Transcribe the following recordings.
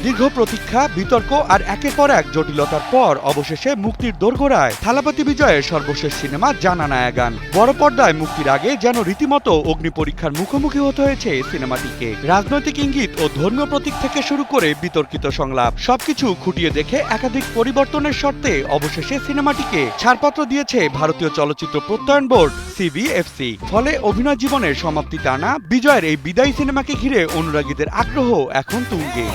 দীর্ঘ প্রতীক্ষা, বিতর্ক আর একের পর এক জটিলতার পর অবশেষে মুক্তির দোরগোড়ায় থালাপতি বিজয়ের সর্বশেষ সিনেমা জানা নায়াগান। বড় পর্দায় মুক্তির আগে যেন রীতিমতো অগ্নি পরীক্ষার মুখোমুখি হতে হয়েছে সিনেমাটিকে। রাজনৈতিক ইঙ্গিত ও ধর্মীয় প্রতীক থেকে শুরু করে বিতর্কিত সংলাপ সবকিছু খুঁটিয়ে দেখে একাধিক পরিবর্তনের শর্তে অবশেষে সিনেমাটিকে ছাড়পত্র দিয়েছে ভারতীয় চলচ্চিত্র প্রত্যয়ন বোর্ড সিবিএফসি। ফলে অভিনয় জীবনের সমাপ্তি টানা বিজয়ের এই বিদায়ী সিনেমাকে ঘিরে অনুরাগীদের আগ্রহ এখন তুঙ্গে।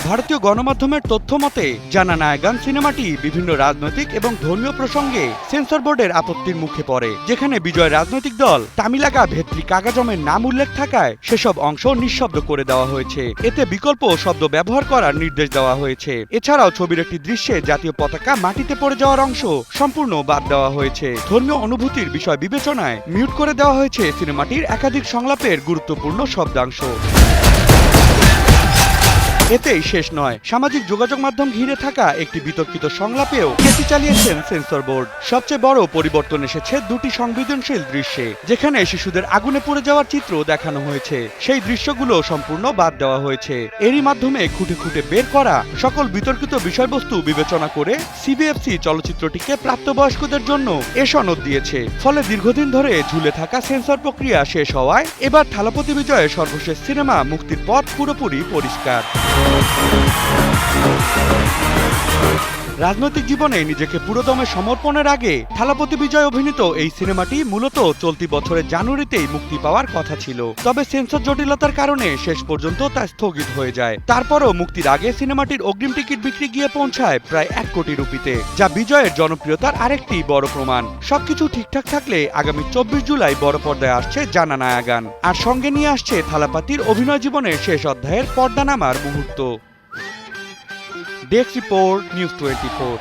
ভারতীয় গণমাধ্যমের তথ্য মতে জানা নায়াগান সিনেমাটি বিভিন্ন রাজনৈতিক এবং ধর্মীয় প্রসঙ্গে সেন্সর বোর্ডের আপত্তির মুখে পড়ে, যেখানে বিজয় রাজনৈতিক দল তামিলাগা ভেত্রি কাগাজমের নাম উল্লেখ থাকায় সেসব অংশ নিঃশব্দ করে দেওয়া হয়েছে। এতে বিকল্প শব্দ ব্যবহার করার নির্দেশ দেওয়া হয়েছে। এছাড়াও ছবির একটি দৃশ্যে জাতীয় পতাকা মাটিতে পড়ে যাওয়ার অংশ সম্পূর্ণ বাদ দেওয়া হয়েছে। ধর্মীয় অনুভূতির বিষয় বিবেচনায় মিউট করে দেওয়া হয়েছে সিনেমাটির একাধিক সংলাপের গুরুত্বপূর্ণ শব্দাংশ। এতেই শেষ নয়, সামাজিক যোগাযোগ মাধ্যম ঘিরে থাকা একটি বিতর্কিত সংলাপেও কেসি চালিয়েছেন সেন্সর বোর্ড। সবচেয়ে বড় পরিবর্তন এসেছে দুটি সংবেদনশীল দৃশ্যে, যেখানে শিশুদের আগুনে পুড়ে যাওয়ার চিত্র দেখানো হয়েছে। সেই দৃশ্যগুলো সম্পূর্ণ বাদ দেওয়া হয়েছে। এরই মাধ্যমে খুঁটে খুঁটে বের করা সকল বিতর্কিত বিষয়বস্তু বিবেচনা করে সিবিএফসি চলচ্চিত্রটিকে প্রাপ্তবয়স্কদের জন্য এ সনদ দিয়েছে। ফলে দীর্ঘদিন ধরে ঝুলে থাকা সেন্সর প্রক্রিয়া শেষ হওয়ায় এবার থালাপতি বিজয়ের সর্বশেষ সিনেমা মুক্তির পথ পুরোপুরি পরিষ্কার। রাজনৈতিক জীবনে নিজেকে পুরোদমে সমর্পণের আগে থালাপতি বিজয় অভিনীত এই সিনেমাটি মূলত চলতি বছরের জানুয়ারিতেই মুক্তি পাওয়ার কথা ছিল। তবে সেন্সর জটিলতার কারণে শেষ পর্যন্ত তা স্থগিত হয়ে যায়। তারপরও মুক্তির আগে সিনেমাটির অগ্রিম টিকিট বিক্রি গিয়ে পৌঁছায় প্রায় 1 কোটি রুপিতে, যা বিজয়ের জনপ্রিয়তার আরেকটি বড় প্রমাণ। সবকিছু ঠিকঠাক থাকলে আগামী 24 জুলাই বড় পর্দায় আসছে জানা নায়াগান, আর সঙ্গে নিয়ে আসছে থালাপতির অভিনয় জীবনের শেষ অধ্যায়ের পর্দা নামার মুহূর্ত। Desk report, news 24।